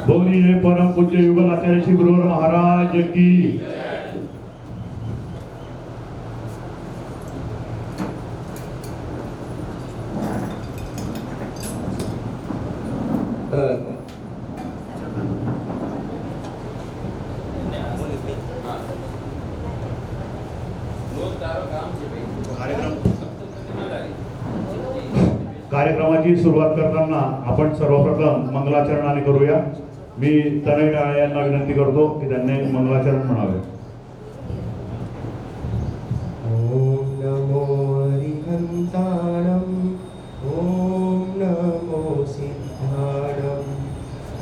बोलिए परम पूज्य युगल आचार्य श्री गुरुवर महाराज की। कार्यक्रमाची सुरुवात करताना आपण सर्वप्रथम मंगलाचरणाने करूया। मी तनय काळे यांना विनंती करतो की त्यांनी मंगलाचरण म्हणावे। ओम नमो हरिहंताणं, ओम नमो सिद्धाणं,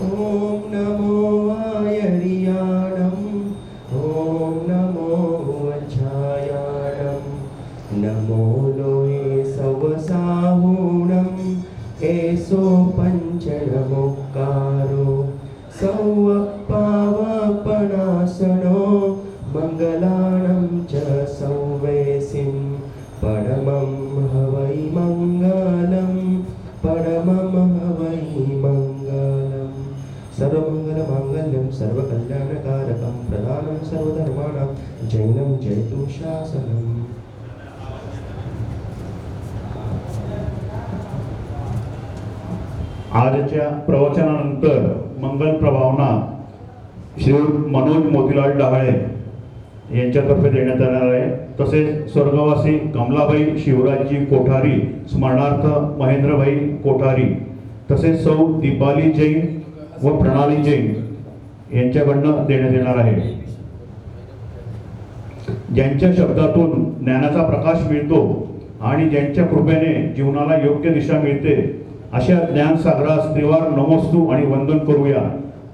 ओम नमो आयर्याणं, ओम नमो वज्रायाणं, नमो लोहे सवसाहुणं, एसो पंचनमोक्कारो सौवपावपणासनो मंगलानं च सौवेसिं परमं हवै मंगलं, परमं हवै मंगलं। सर्वमंगलमांगल्यं सर्वकल्याणकारकं प्रधानं सर्वधर्माणां जैनं जयतु शासनम्। आजच्या प्रवचनानंतर मंगल प्रभावना श्री मनोज मोतीलाल डहाळे यांच्यातर्फे देण्यात येणार आहे। तसेच स्वर्गवासी कमलाबाई शिवराजजी कोठारी स्मरणार्थ महेंद्रभाई कोठारी, तसेच सौ दीपाली जैन व प्रणाली जैन यांच्याकडनं देण्यात येणार आहे। ज्यांच्या शब्दातून ज्ञानाचा प्रकाश मिळतो आणि ज्यांच्या कृपेने जीवनाला योग्य दिशा मिळते अशा ज्ञानसागरास त्रिवार नमोस्तु आणि वंदन करूया।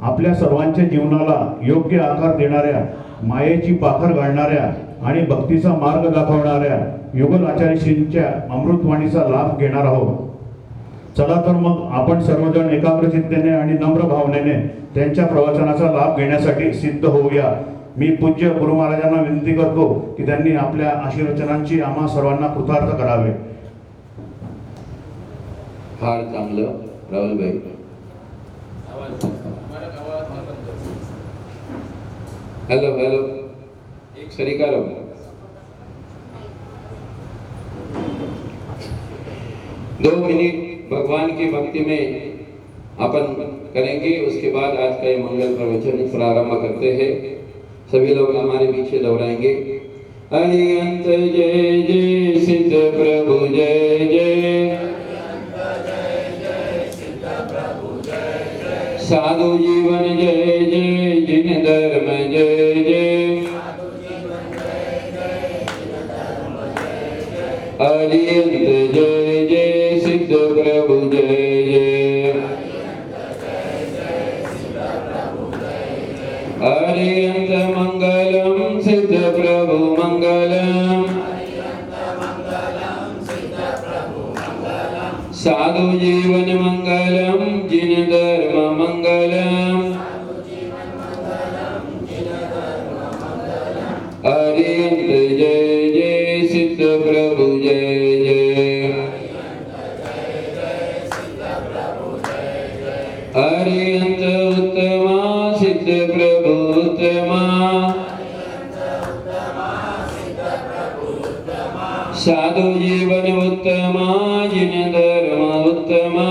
आपल्या सर्वांच्या जीवनाला योग्य आकार देणाऱ्या, मायेची पाखर घालणाऱ्या आणि भक्तीचा मार्ग दाखवणाऱ्या युगल आचार्यश्रींच्या अमृतवाणीचा लाभ घेणार आहोत। चला तर मग आपण सर्वजण एकाग्रचित्तेने आणि नम्र भावनेने त्यांच्या प्रवचनाचा लाभ घेण्यासाठी सिद्ध होऊया। मी पूज्य गुरु महाराजांना विनंती करतो की त्यांनी आपल्या आशीर्वचनांची आम्हा सर्वांना कृतार्थ करावे। फार चांगलं राहुल भाई। हेलो हेलो, एक सरीका लो। दो मिनट भगवान की भक्ति में अपन करेंगे, उसके बाद आज का ये मंगल प्रवचन प्रारंभ करते हैं। सभी लोग हमारे पीछे दोहराएंगे। अरिहंत जय जय सिद्ध प्रभु जय जय, साधु जीवन जय जय, जिन धर्म जय जय, अरिहंत जय जय सिद्ध प्रभु जय जय, अरिहंत मंगलम सिद्ध प्रभु मंगलम, साधु जीवन मंगलम, जिन धर्म मंगलम, अरिहंत जय जय सिद्ध प्रभु जय जय, अरिहंत उत्तमा सिद्ध प्रभु उत्तमा, साधु जीवन उत्तमा, जिन धर्म उत्तमा,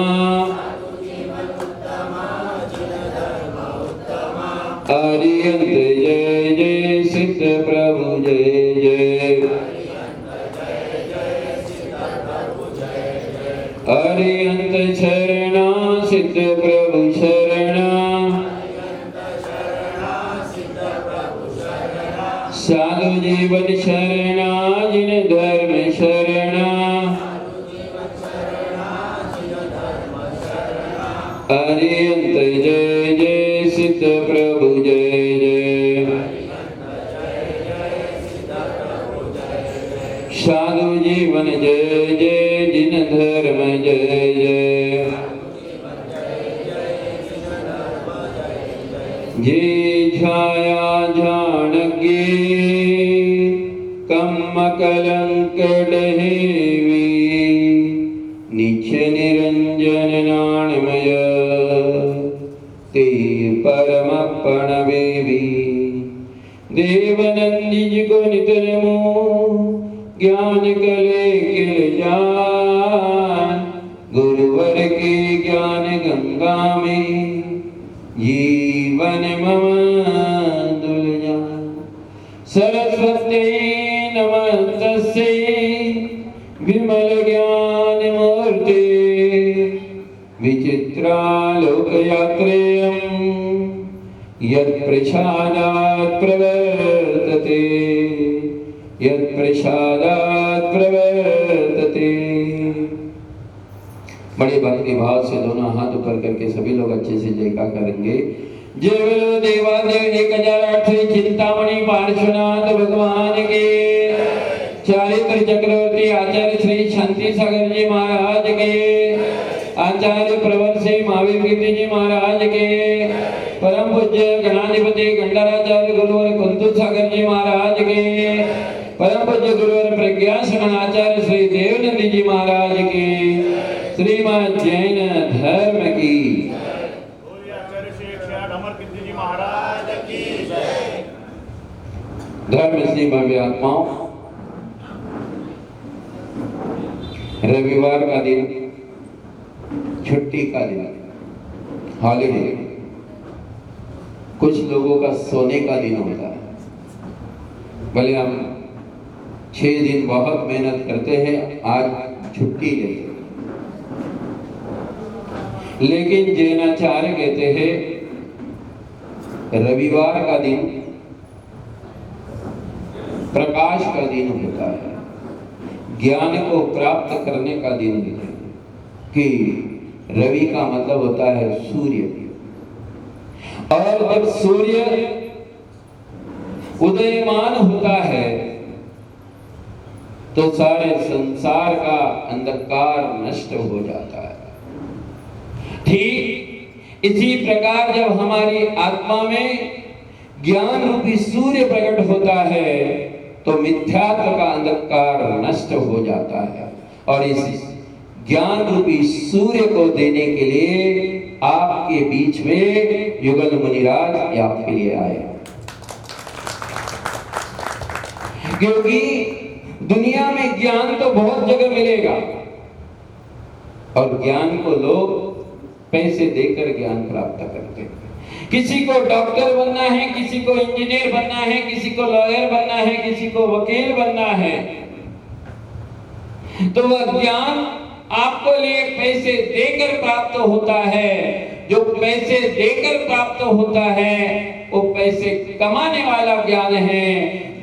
अरिहंत जय जय सिद्ध प्रभु जय जय, अरिहंत शरणा सिद्ध प्रभु शरणा, साधु जीवन शरणा, जिन धर्म शरणा, अरिहंत जय जय सिद्ध प्रभु जय जय, साधु जीवन जय जय, जिन धर्म जय जय, जे छाया जानकी कम कलंक डहेवी, निच निरंजन नाणमय ते पणवेवी देवनंदी जी को नितरमो ज्ञान कले किल जान गुरुवर के ज्ञान गंगा में जीवन मम दुल जान सरस्वती नमस्तस्यै विमल ज्ञान मूर्ते विचित्रालोकयात्रेयं यत्प्रसादात् प्रवर्तते यत्प्रसादात् प्रवर्तते। बड़े भक्ति भाव से दोनों हाथ ऊपर करके सभी लोग अच्छे से जयकार करेंगे। जय बोलो देवादेव 1008 चिंतामणि पार्श्वनाथ भगवान के, चारित्र चक्रवर्ती आचार्य श्री शांति सागर जी महाराज के, आचार्य प्रवर से महावीर कीर्ति जी महाराज के, परम पूज्य गणाधिपति गंडाराचार्य गुरुवर कुंतु सागर जी महाराज के, परम पूज्य गुरुवर प्रज्ञा आचार्य श्री देवनंदी जी महाराज के, श्रीमद् जैन धर्म की धर्म श्री भव्य आत्माओं, रविवार का दिन छुट्टी का दिन, हॉलीडे, कुछ लोगों का सोने का दिन होता है। भले हम 6 दिन बहुत मेहनत करते हैं, आज छुट्टी लेते हैं, लेकिन जैनाचार्य कहते हैं रविवार का दिन प्रकाश का दिन होता है, ज्ञान को प्राप्त करने का दिन है। कि रवि का मतलब होता है सूर्य, और जब सूर्य उदयमान होता है तो सारे संसार का अंधकार नष्ट हो जाता है। ठीक इसी प्रकार जब हमारी आत्मा में ज्ञान रूपी सूर्य प्रकट होता है तो मिथ्यात्व का अंधकार नष्ट हो जाता है। और इस ज्ञान रूपी सूर्य को देने के लिए आपके बीच में युगल मुनिराज आपके लिए आए, क्योंकि दुनिया में ज्ञान तो बहुत जगह मिलेगा और ज्ञान को लोग पैसे देकर ज्ञान प्राप्त करते हैं। किसी को डॉक्टर बनना है, किसी को इंजीनियर बनना है, किसी को लॉयर बनना है, किसी को वकील बनना है, तो वह ज्ञान आपको लिए पैसे देकर प्राप्त होता है। जो पैसे देकर प्राप्त होता है वो पैसे कमाने वाला ज्ञान है।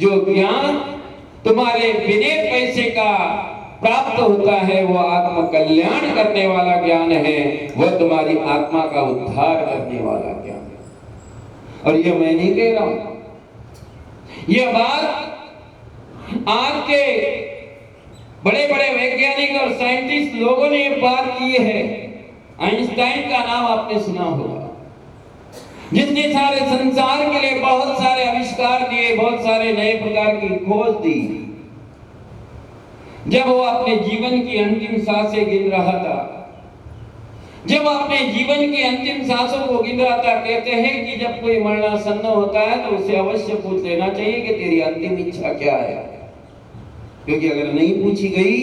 जो ज्ञान तुम्हारे बिना पैसे का प्राप्त होता है वो आत्म कल्याण करने वाला ज्ञान है, वह तुम्हारी आत्मा का उद्धार करने वाला ज्ञान है। और ये मैं नहीं कह रहा हूं, यह बात आज के बड़े बड़े वैज्ञानिक और साइंटिस्ट लोगों ने ये बात की है। आइंस्टाइन का नाम आपने सुना होगा, जिसने सारे संसार के लिए बहुत सारे आविष्कार दिए, बहुत सारे नए प्रकार की खोज दी। जब वो अपने जीवन की अंतिम सांसें गिन रहा था, जब अपने जीवन की अंतिम सांसों को गिन रहा था, कहते हैं कि जब कोई मरणासन्न होता है तो उसे अवश्य पूछ लेना चाहिए कि तेरी अंतिम इच्छा क्या है, क्योंकि अगर नहीं पूछी गई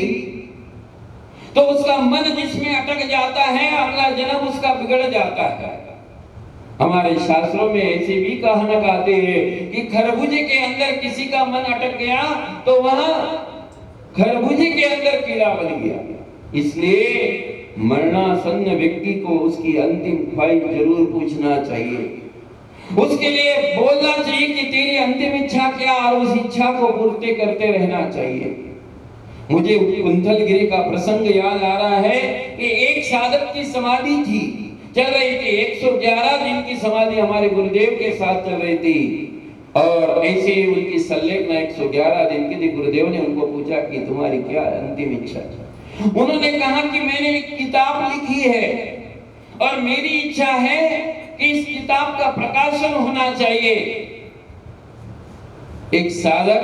तो उसका मन जिसमें अटक जाता है, अगला जन्म उसका बिगड़ जाता है। हमारे शास्त्रों में ऐसे भी कहावत आते हैं कि खरबूजे के अंदर किसी का मन अटक गया तो वहां खरबूजे के अंदर कीड़ा बन गया। इसलिए मरणासन्न व्यक्ति को उसकी अंतिम ख्वाहिश जरूर पूछना चाहिए, उसके लिए बोलना चाहिए कि तेरी अंतिम इच्छा क्या, और उस इच्छा को पूर्ति करते रहना चाहिए। मुझे कुंथलगिरी का प्रसंग याद आ रहा है कि एक साधक की समाधि थी, चल रही थी, 111 दिन की समाधि हमारे गुरुदेव के साथ चल रही थी, और ऐसे ही उनकी संलग्न 111 दिन की थी। गुरुदेव ने उनको पूछा कि तुम्हारी क्या अंतिम इच्छा है? उन्होंने कहा कि मैंने एक किताब लिखी है और मेरी इच्छा है कि इस किताब का प्रकाशन होना चाहिए। एक साधक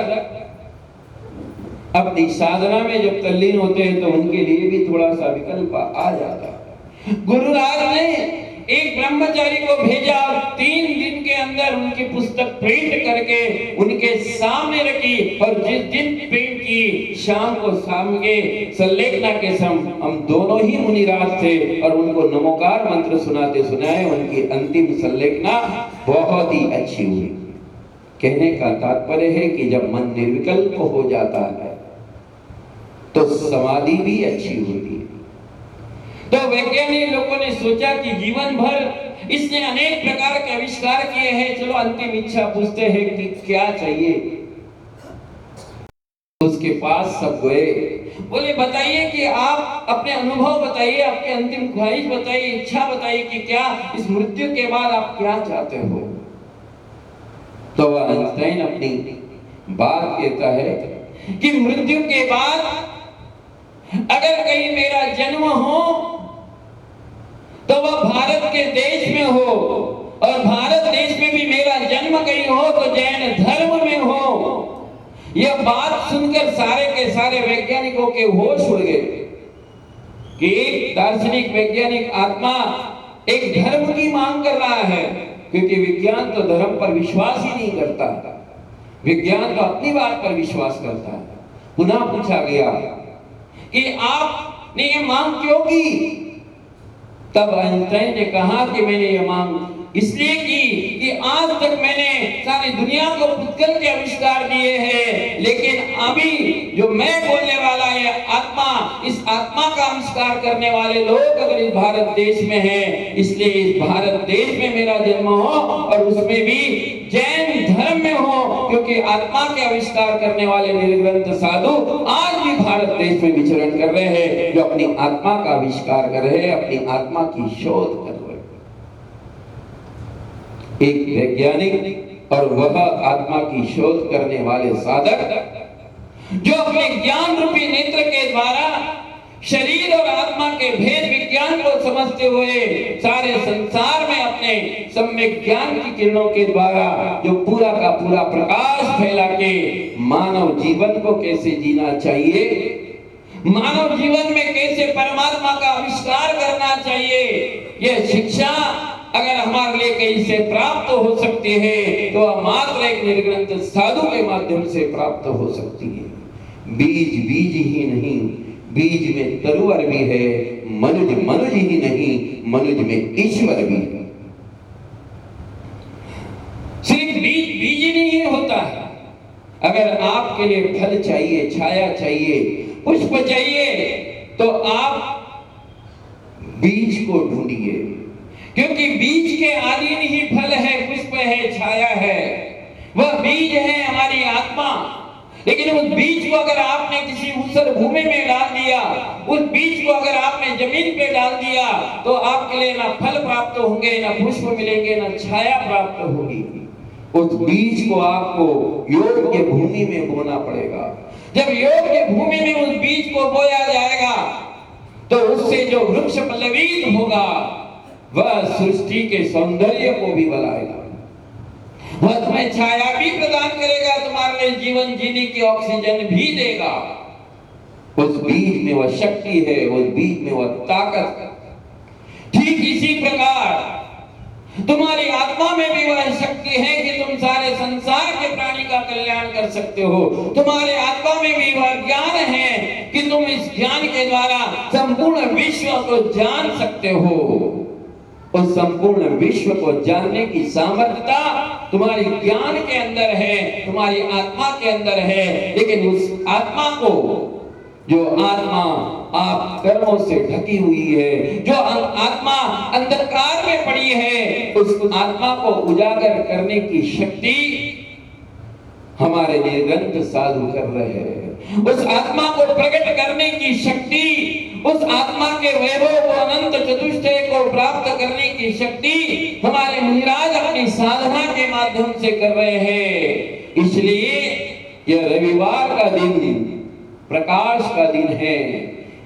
अपनी साधना में जब तल्लीन होते हैं तो उनके लिए भी थोड़ा सा विकल्प आ जाता है। गुरुराज ने एक ब्रह्मचारी को भेजा और 3 दिन के अंदर कर उनकी पुस्तक प्रिंट करके उनके सामने रखी, और जिस दिन प्रिंट की शाम को सामने संलेखना के समय हम दोनों ही मुनिराज थे और उनको नमोकार मंत्र सुनाते सुनाए उनकी अंतिम संलेखना बहुत ही अच्छी हुई। कहने का तात्पर्य है कि जब मन निर्विकल्प हो जाता है तो समाधि भी अच्छी होती है। तो वैज्ञानिक लोगों ने सोचा कि जीवन भर इसने अनेक प्रकार के आविष्कार किए हैं, चलो अंतिम इच्छा पूछते हैं कि क्या चाहिए। उसके पास सब गए, बोले बताइए कि आप अपने अनुभव बताइए, आपके अंतिम ख्वाहिश बताइए, इच्छा बताइए कि क्या इस मृत्यु के बाद आप क्या चाहते हो। तो आइंस्टाइन अपनी बात कहता है कि मृत्यु के बाद अगर कहीं मेरा जन्म हो तो वह भारत के देश में हो, और भारत देश में भी मेरा जन्म कहीं हो तो जैन धर्म में हो। यह बात सुनकर सारे के सारे वैज्ञानिकों के होश उड़ गए कि एक दार्शनिक वैज्ञानिक आत्मा एक धर्म की मांग कर रहा है, क्योंकि विज्ञान तो धर्म पर विश्वास ही नहीं करता, विज्ञान तो अपनी बात पर विश्वास करता है। पुनः पूछा गया कि आपने ये मांग क्यों की। तब आइंस्टाइन ने कहा कि मैंने ये मांग इसलिए की कि आज तक मैंने सारी दुनिया को पुष्कल के आविष्कार दिए हैं, लेकिन अभी जो मैं बोलने वाला है आत्मा, इस आत्मा का आविष्कार करने वाले लोग अगर इस भारत देश में हैं, इसलिए इस भारत देश में मेरा जन्म हो और उसमें भी जैन धर्म में हो, क्योंकि आत्मा के आविष्कार करने वाले निर्ग्रंथ साधु आज भी भारत देश में विचरण कर रहे हैं, जो अपनी आत्मा का आविष्कार कर रहे हैं, अपनी आत्मा की शोध कर रहे हैं। एक वैज्ञानिक और वह आत्मा की शोध करने वाले साधक जो अपने ज्ञान रूपी नेत्र के द्वारा शरीर और आत्मा के भेद विज्ञान को समझते हुए सारे संसार में अपने सम्यक ज्ञान की किरणों के द्वारा जो पूरा का पूरा प्रकाश फैला के मानव जीवन को कैसे जीना चाहिए, मानव जीवन में कैसे परमात्मा का आविष्कार करना चाहिए, यह शिक्षा अगर हमारे लिए कहीं से प्राप्त हो सकती है तो मात्र एक निर्ग्रंथ साधु के माध्यम से प्राप्त हो सकती है। बीज बीज ही नहीं, बीज में तरुवर भी है, मनुज मनुज ही नहीं, मनुज में ईश्वर भी है। सिर्फ बीज बीज ही नहीं होता है। अगर आपके लिए फल चाहिए, छाया चाहिए, पुष्प चाहिए, तो आप बीज को ढूंढिए, क्योंकि बीज के अधीन ही फल है, पुष्प है, छाया है। वह बीज है हमारी आत्मा। लेकिन उस बीज को अगर आपने किसी ऊसर भूमि में डाल दिया, उस बीज को अगर आपने जमीन पे डाल दिया, तो आपके लिए ना फल प्राप्त होंगे, ना पुष्प मिलेंगे, ना छाया प्राप्त होगी। उस बीज को आपको योग के भूमि में बोना पड़ेगा। जब योग के भूमि में उस बीज को बोया जाएगा तो उससे जो वृक्ष पल्लवित होगा वह सृष्टि के सौंदर्य को भी बढ़ाएगा, वह तुम्हें छाया भी प्रदान करेगा, तुम्हारे लिए जीवन जीने की ऑक्सीजन भी देगा। उस बीज में वह शक्ति है, उस बीज में वह ताकत है। ठीक इसी प्रकार तुम्हारी आत्मा में भी वह शक्ति है कि तुम सारे संसार के प्राणी का कल्याण कर सकते हो। तुम्हारे आत्मा में भी वह ज्ञान है कि तुम इस ज्ञान के द्वारा संपूर्ण विश्व को जान सकते हो। उस संपूर्ण विश्व को जानने की सामर्थ्यता तुम्हारी ज्ञान के अंदर है, तुम्हारी आत्मा के अंदर है। लेकिन उस आत्मा को, जो आत्मा आप कर्मों से ढकी हुई है, जो आत्मा अंधकार में पड़ी है, उस आत्मा को उजागर करने की शक्ति हमारे निर्ग्रंथ साधु कर रहे हैं। उस आत्मा को प्रकट करने की शक्ति, उस आत्मा के वैभव को, अनंत चतुष्टय को प्राप्त करने की शक्ति हमारे मुनिराज अपनी साधना के माध्यम से कर रहे हैं। इसलिए यह रविवार का दिन प्रकाश का दिन है,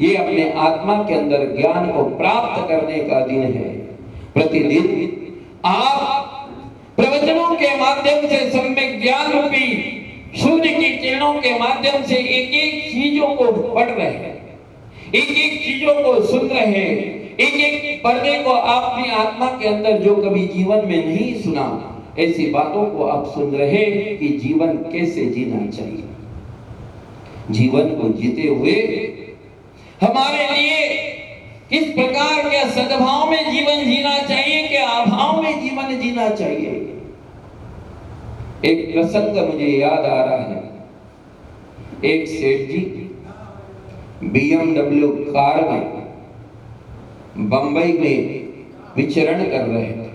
ये अपने आत्मा के अंदर ज्ञान को प्राप्त करने का दिन है। प्रतिदिन आप प्रवचनों के माध्यम से सम्यक ज्ञान रूपी सूर्य की किरणों के माध्यम से एक एक चीजों को पढ़ रहे हैं, एक एक चीजों को सुन रहे हैं, एक एक पर्दे को अपनी आत्मा के अंदर जो कभी जीवन में नहीं सुना, ऐसी बातों को आप सुन रहे कि जीवन कैसे जीना चाहिए। जीवन को जीते हुए हमारे लिए किस प्रकार के सद्भाव में जीवन जीना चाहिए, क्या अभाव में जीवन जीना चाहिए। एक प्रसंग मुझे याद आ रहा है। एक सेठ जी BMW कार में बंबई में विचरण कर रहे थे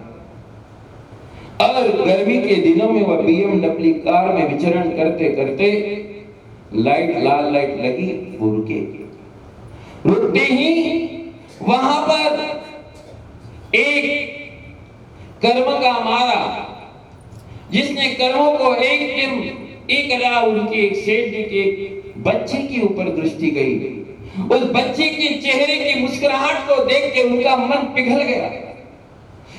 और गर्मी के दिनों में वह BMW कार में विचरण करते करते लाल लाइट लगी, वो रुकते ही वहां पर एक कर्म का मारा, जिसने कर्मों को एक उनके एक सेठ जी के बच्चे के ऊपर दृष्टि गई। उस बच्चे के चेहरे की मुस्कुराहट को देख के उनका मन पिघल गया।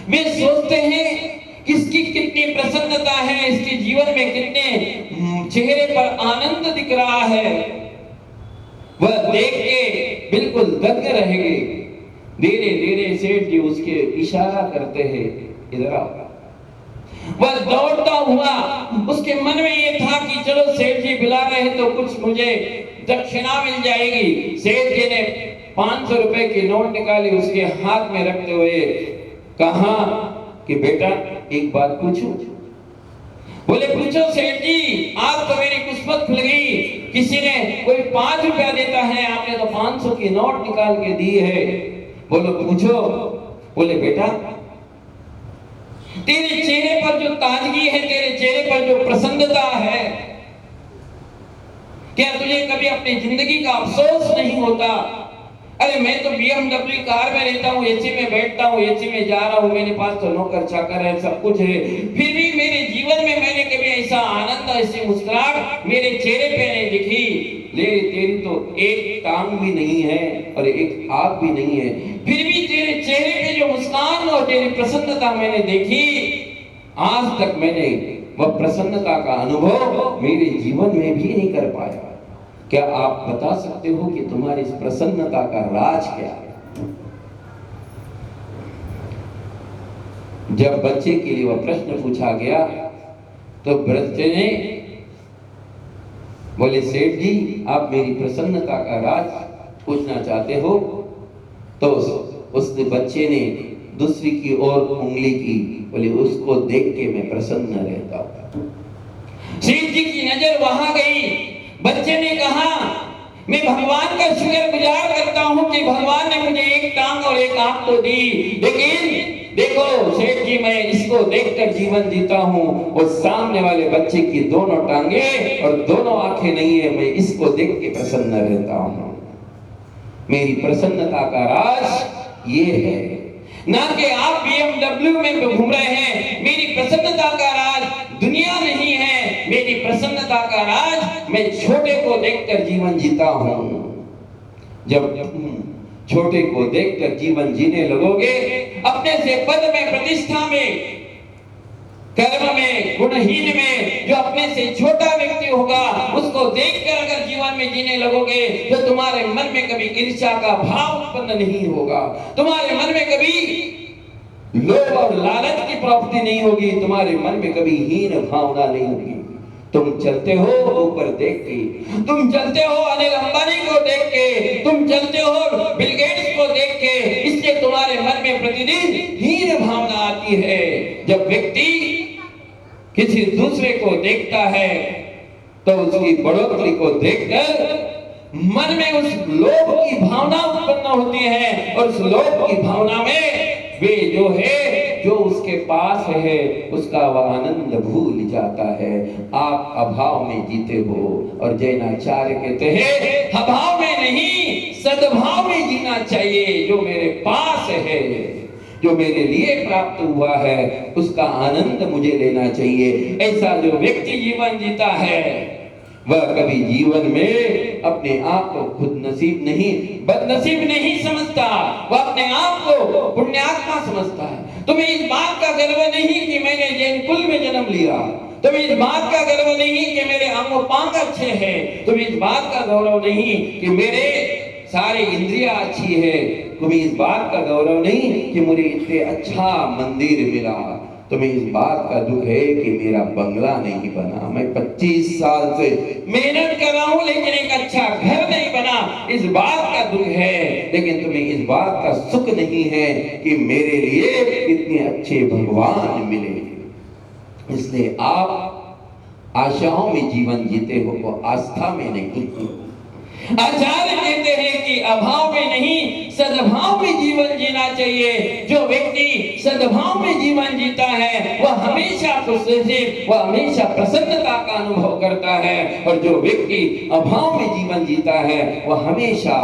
वे सोचते हैं किसकी कितनी प्रसन्नता है, इसके जीवन में कितने चेहरे पर आनंद दिख रहा है। वह देख के बिल्कुल दंग रह गए। धीरे धीरे सेठ जी उसके इशारा करते हैं, इधर आओ। वह दौड़ता हुआ, उसके मन में ये था कि चलो सेठ जी बुला रहे हैं तो कुछ मुझे दक्षिणा मिल जाएगी। सेठ जी ने 500 रुपए की नोट निकाली, उसके हाथ में रखते हुए कहा कि बेटा एक बात पूछूं। बोले पूछो सेठ जी, आज तो मेरी किस्मत खुल गई। किसी ने कोई 5 रुपया देता है, आपने तो 500 की नोट निकाल के दी है। बोलो पूछो। बोले बेटा तेरे चेहरे पर जो ताजगी है, तेरे चेहरे पर जो प्रसन्नता है, क्या तुझे कभी अपनी जिंदगी का अफसोस नहीं होता? अरे मैं तो BMW कार में रहता हूँ, एसी में बैठता हूँ, एसी में जा रहा हूँ, मेरे पास तो नौकर चाकर है, सब कुछ है, फिर भी मेरे जीवन में मैंने कभी ऐसा आनंद, ऐसी मुस्कुराहट मेरे चेहरे पे नहीं दिखी। ले तेरी तो एक टांग भी नहीं है और एक आंख भी नहीं है, फिर भी तेरे चेहरे पे जो मुस्कान और तेरी प्रसन्नता मैंने देखी, आज तक मैंने वह प्रसन्नता का अनुभव मेरे जीवन में भी नहीं कर पाया। क्या आप बता सकते हो कि तुम्हारी इस प्रसन्नता का राज क्या है? जब बच्चे के लिए वह प्रश्न पूछा गया तो बच्चे ने बोले सेठ जी आप मेरी प्रसन्नता का राज पूछना चाहते हो? तो उस बच्चे ने दूसरी की ओर उंगली की, बोले उसको देख के मैं प्रसन्न रहता हूं। सेठ जी की नजर वहां गई। बच्चे ने कहा मैं भगवान का शुक्रगुजार करता हूं कि भगवान ने मुझे एक टांग और एक आंख तो दी, लेकिन देखो सेठ जी मैं इसको देखकर जीवन जीता हूं, और सामने वाले बच्चे की दोनों टांगे और दोनों आंखें नहीं है, मैं इसको देख के प्रसन्न रहता हूं। मेरी प्रसन्नता का राज ये है, ना कि आप BMW में घूम रहे हैं। मेरी प्रसन्नता का राज दुनिया नहीं है, मेरी प्रसन्नता का राज मैं छोटे को देखकर जीवन जीता हूं। जब छोटे को देखकर जीवन जीने लगोगे, अपने से पद में, प्रतिष्ठा में, कर्म में, गुणहीन में जो अपने से छोटा व्यक्ति होगा उसको देखकर अगर जीवन में जीने लगोगे तो तुम्हारे मन में कभी ईर्ष्या का भाव उत्पन्न नहीं होगा, तुम्हारे मन में कभी लोभ और लालच की प्राप्ति नहीं होगी, तुम्हारे मन में कभी हीन भावना नहीं होगी। तुम चलते हो ऊपर देख के, तुम चलते हो अनिल अंबानी को देख के, तुम चलते हो बिल गेट्स को देख के, इसलिए तुम्हारे मन में प्रतिदिन हीन भावना आती है। जब व्यक्ति किसी दूसरे को देखता है तो उसकी बढ़ोतरी को देखकर मन में उस लोभ की भावना उत्पन्न होती है, और उस लोभ की भावना में वे जो है, जो उसके पास है उसका वह आनंद भूल जाता है। आप अभाव में जीते हो, और जैनाचार्य कहते हैं अभाव में नहीं सद्भाव में जीना चाहिए। जो मेरे पास है, जो मेरे लिए प्राप्त हुआ है, उसका आनंद मुझे लेना चाहिए। ऐसा जो व्यक्ति जीवन जीता है वह कभी जीवन में अपने आप को खुद नसीब नहीं, बदनसीब नहीं समझता, वह अपने आप को पुण्यात्मा समझता है। तुम्हें इस बात का गर्व नहीं कि मैंने जैन कुल में जन्म लिया, तुम्हें इस बात का गर्व नहीं कि मेरे अंग पांग अच्छे हैं, तुम्हें इस बात का गौरव नहीं कि मेरे सारी इंद्रियां अच्छी है, तुम्हें इस बात का गौरव नहीं कि मुझे इतने अच्छा मंदिर मिला, तुम्हें इस बात का दुख है कि मेरा बंगला नहीं बना, मैं 25 साल से मेहनत कर रहा हूं लेकिन एक अच्छा घर नहीं बना, इस बात का दुख है। लेकिन तुम्हें इस बात का सुख नहीं है कि मेरे लिए इतने अच्छे भगवान मिले। इसलिए आप आशाओं में जीवन जीते हो, वो आस्था में नहीं। आचार्य कहते हैं कि अभाव में नहीं सद्भाव में जीवन जीना चाहिए। जो व्यक्ति सद्भाव में जीवन जीता है वह हमेशा खुश है, वह हमेशा प्रसन्नता का अनुभव करता है। और जो व्यक्ति अभाव में जीवन जीता है वह हमेशा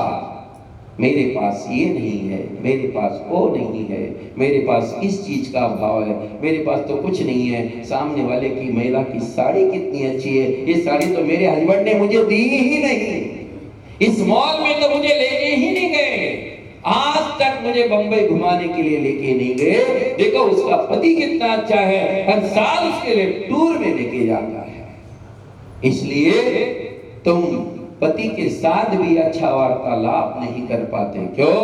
मेरे पास ये नहीं है, मेरे पास वो नहीं है, मेरे पास इस चीज का अभाव है, मेरे पास तो कुछ नहीं है, सामने वाले की महिला की साड़ी कितनी अच्छी है, ये साड़ी तो मेरे हस्बैंड ने मुझे दी ही नहीं, इस मॉल में तो मुझे लेके ही नहीं गए, आज तक मुझे बंबई घुमाने के लिए लेके नहीं गए। देखो उसका पति कितना अच्छा है, हर साल उसके लिए टूर में लेके जाता है। इसलिए तुम पति के साथ भी अच्छा वार्तालाप नहीं कर पाते। क्यों?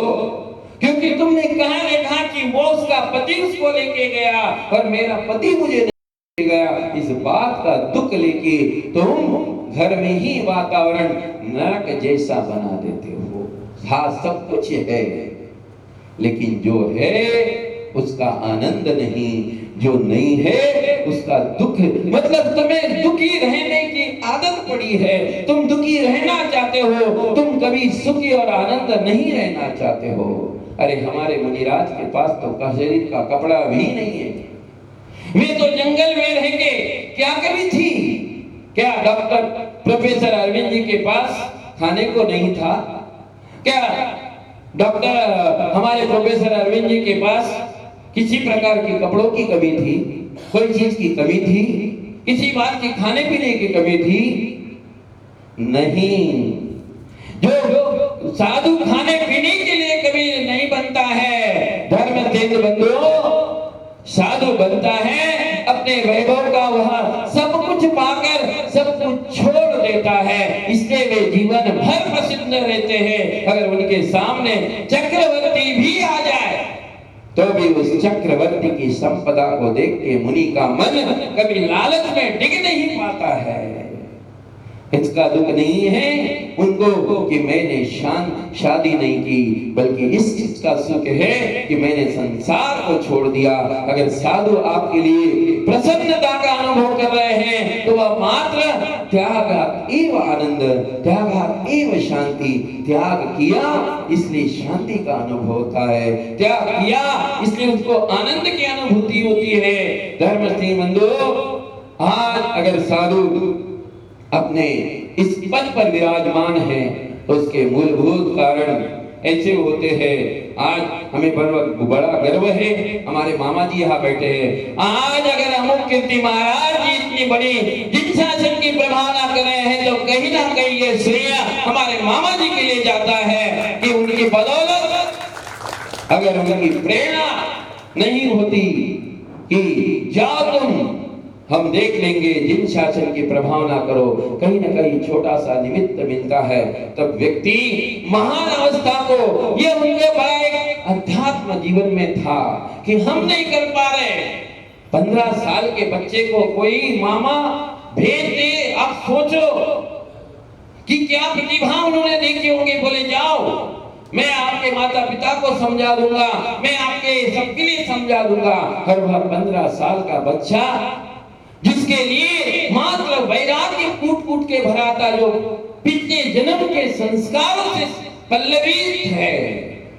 क्योंकि तुमने कहा देखा कि वो उसका पति उसको लेके गया और मेरा पति मुझे नहीं गया। इस बात का दुख लेके तुम घर में ही वातावरण नरक जैसा बना देते हो। हाँ सब कुछ है लेकिन जो है उसका आनंद नहीं, जो नहीं है उसका दुख। मतलब तुम्हें दुखी रहने की आदत पड़ी है, तुम दुखी रहना चाहते हो, तुम कभी सुखी और आनंद नहीं रहना चाहते हो। अरे हमारे मुनिराज के पास तो शरीर का कपड़ा भी नहीं है, वे तो जंगल में रह के क्या कमी थी? क्या डॉक्टर प्रोफेसर अरविंद जी के पास खाने को नहीं था? क्या डॉक्टर हमारे प्रोफेसर अरविंद जी के पास किसी प्रकार की कपड़ों की कमी थी? कोई चीज की कमी थी? किसी बात की खाने पीने की कमी थी? नहीं। जो साधु खाने पीने के लिए कभी नहीं बनता है, धर्म तेज बंधुओं, साधु बनता है अपने वैभव का वह सब कुछ पाकर सब कुछ छोड़ देता है। इसलिए वे जीवन भर प्रसिद्ध रहते हैं। अगर उनके सामने चक्रवर्ती भी आ जाए तो भी उस चक्रवर्ती की संपदा को देख के मुनि का मन कभी लालच में डिग नहीं पाता है। इसका दुख नहीं है उनको कि मैंने शादी नहीं की, बल्कि इस चीज का सुख है कि मैंने संसार को छोड़ दिया। अगर साधु आपके लिए प्रसन्नता का अनुभव कर रहे हैं तो वह मात्र त्याग एव आनंद, त्याग एव शांति। त्याग किया इसलिए शांति का अनुभव होता है, त्याग किया इसलिए उसको आनंद की अनुभूति होती है। धर्म सिंह बंधु, आज अगर साधु अपने इस पद पर विराजमान है तो उसके मूलभूत कारण ऐसे होते हैं। आज हमें बड़ा गर्व है, हमारे मामा जी यहाँ बैठे हैं। आज अगर अमुक कीर्ति महाराज जी इतनी बड़ी जिज्ञासन की प्रभावना कर रहे हैं तो कहीं ना कहीं ये श्रेय हमारे मामा जी के लिए जाता है कि उनकी बदौलत, अगर उनकी प्रेरणा नहीं होती कि जाओ तुम हम देख लेंगे, जिन शासन की प्रभाव ना करो, कहीं ना कहीं छोटा सा निमित्त मिलता है, तब व्यक्ति महान अवस्था को, ये उनके बड़ा एक अध्यात्म जीवन में था कि हम नहीं कर पा रहे। 15 साल के बच्चे को कोई मामा भेज दे, आप सोचो कि क्या प्रतिभा उन्होंने देखी होंगे। बोले जाओ मैं आपके माता पिता को समझा दूंगा, मैं आपके सबके लिए समझा दूंगा। और वह 15 साल का बच्चा जिसके लिए मात्र वैराग्य कूट कूट के भरा था, जो पिछले जन्म के संस्कारों से पल्लवित है,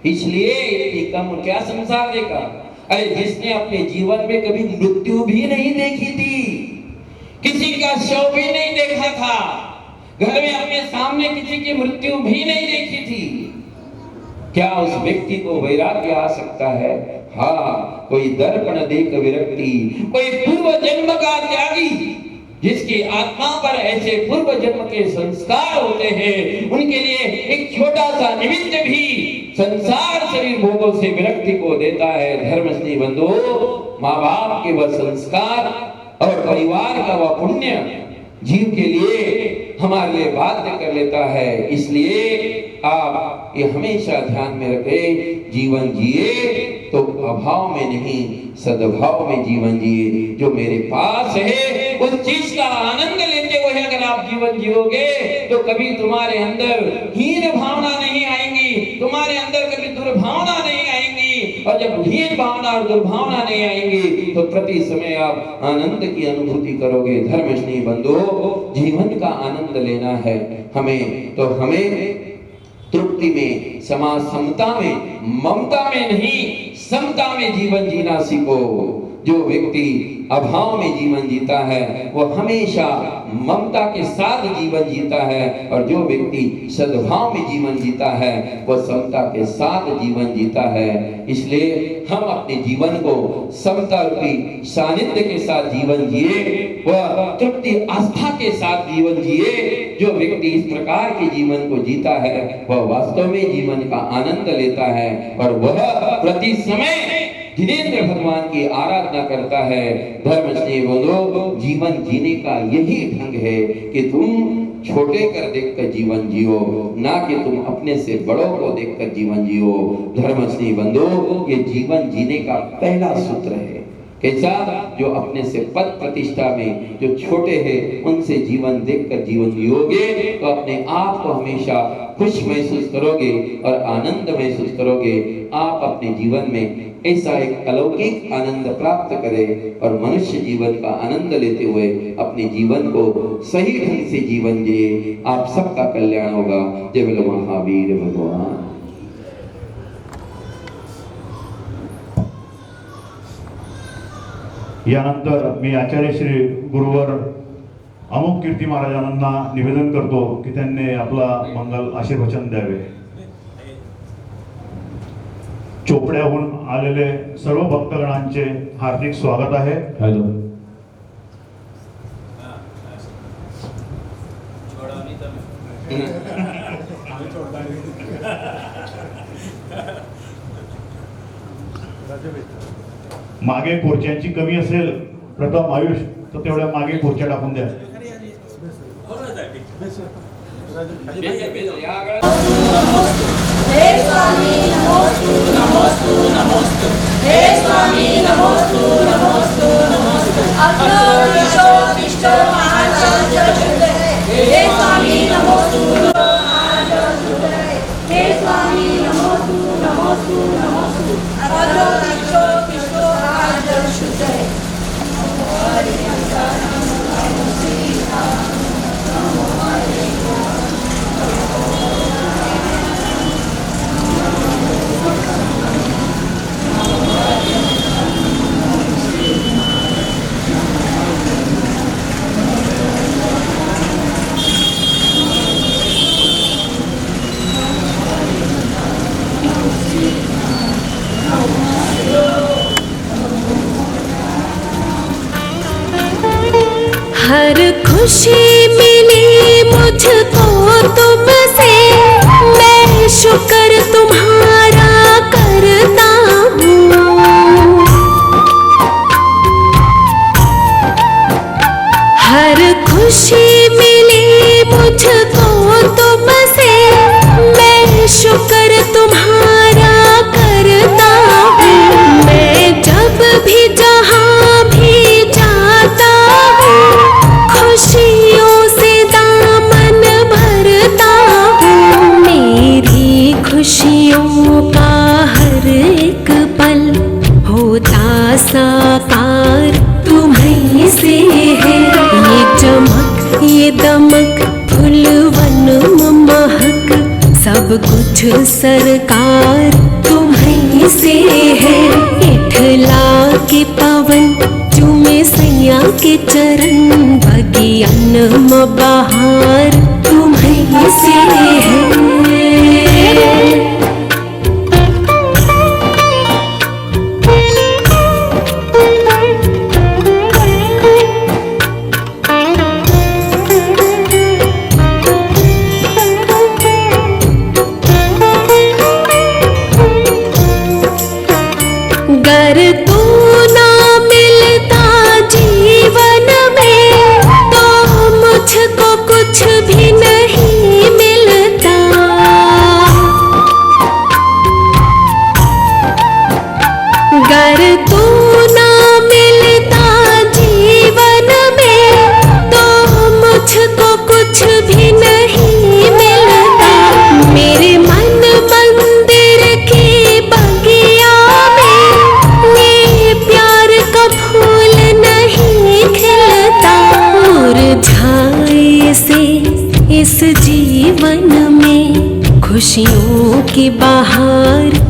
इसलिए इतनी कम क्या संसार देखा। अरे जिसने अपने जीवन में कभी मृत्यु भी नहीं देखी थी, किसी का शव भी नहीं देखा था, घर में अपने सामने किसी की मृत्यु भी नहीं देखी थी, क्या उस व्यक्ति को वैराग्य आ सकता है? हाँ, कोई दर्पण देख विरक्ति, कोई पूर्व जन्म का त्यागी, जिसकी आत्मा पर ऐसे पूर्व जन्म के संस्कार होते हैं, उनके लिए एक छोटा सा निमित्त भी संसार शरीर भोगों से विरक्ति को देता है। धर्मश्री बंधु, माँ बाप के वह संस्कार और परिवार का वह पुण्य जीव के लिए हमारे लिए बाध्य कर लेता है। इसलिए आप ये हमेशा ध्यान में रखें, जीवन जिए तो अभाव में नहीं सद्भाव में जीवन जिए। जो मेरे पास है उस चीज का आनंद लेते हुए अगर आप जीवन जियोगे तो कभी तुम्हारे अंदर हीन भावना नहीं आएंगी, तुम्हारे अंदर कभी दुर्भावना नहीं आएंगी। और जब हीन भावना और दुर्भावना नहीं आएंगी तो प्रति समय आप आनंद की अनुभूति करोगे। धर्मस्नेही बंधुओं, जीवन का आनंद लेना है हमें, तो हमें तृप्ति में, समाज समता में, ममता में नहीं समता में जीवन जीना सीखो। जो व्यक्ति अभाव में जीवन जीता है वो हमेशा ममता के साथ जीवन जीता है, और जो व्यक्ति सद्भाव में जीवन जीता है वो समता के साथ जीवन जीता है। इसलिए हम अपने जीवन को समता रूपी सानिध्य के साथ जीवन जिए, वह तृप्ति आस्था के साथ जीवन जिए। जो व्यक्ति इस प्रकार के जीवन को जीता है वह वास्तव में जीवन का आनंद लेता है, और वह प्रति समय जिनेंद्र भगवान की आराधना करता है। धर्मस्नेही बोलो, जीवन जीने का यही ढंग है कि तुम छोटे कर देखकर जीवन जियो, ना कि तुम अपने से बड़ों को देखकर जीवन जियो। धर्मस्नेही बंधु, ये जीवन जीने का पहला सूत्र है। कैसा? जो अपने से पद प्रतिष्ठा में जो छोटे हैं उनसे जीवन देखकर जीवन जियोगे तो अपने आप को हमेशा खुश महसूस करोगे और आनंद महसूस करोगे। आप अपने जीवन में ऐसा एक अलौकिक आनंद प्राप्त करें और मनुष्य जीवन का आनंद लेते हुए अपने जीवन को सही ढंग से जीवन जिए। आप सबका कल्याण होगा। जय बोलो महावीर भगवान। यानंतर मी आचार्य श्री गुरुवर अमुक कीर्ती महाराजांना निवेदन करतो की त्यांनी आपला मंगल आशीर्वचन द्यावे। चोपड्याहून आलेले सर्व भक्तगणांचे हार्दिक स्वागत आहे। हॅलो, मागे खुर्च्यांची कमी असेल प्रथम आयुष तर तेवढ्या मागे खुर्च्या टाकून द्या। हे स्वामी नमोस्तु नमोस्तु नमोस्तु, हे स्वामी नमोस्तु नमोस्तु नमोस्तु, अग्निशो विष्णु महाराज शुद्ध है, हे स्वामी नमोस्तु शुद्ध है, हे स्वामी नमोस्तु नमोस्तु नमोस्तु, अग्निशो विष्णु महाराज शुद्ध है। हर खुशी मिली मुझको तुमसे, मैं शुक्र तुम्हारा करता हूँ। हर खुशी मिली मुझको तुमसे, मैं शुक्र तुम्हारा करता हूँ। मैं जब भी जहाँ भी जाता हूँ खुशियों से दामन भरता हूँ। मेरी खुशियों का हर एक पल होता साकार तुम्हीं से है। ये चमक ये दमक फूलवन महक सब कुछ सरकार तुम्हीं से है। इठला के पवन चूमे सैया के चरण, बगियन म बहार तुम्हीं से है। गर तू ना मिलता जीवन में तो मुझको कुछ भी नहीं मिलता। अगर तू ना मिलता जीवन में तो मुझको कुछ भी नहीं मिलता। मेरे मन मंदिर की बगिया में ये प्यार का फूल नहीं खिलता। मुरझाए से इस जीवन में खुशियों की बहार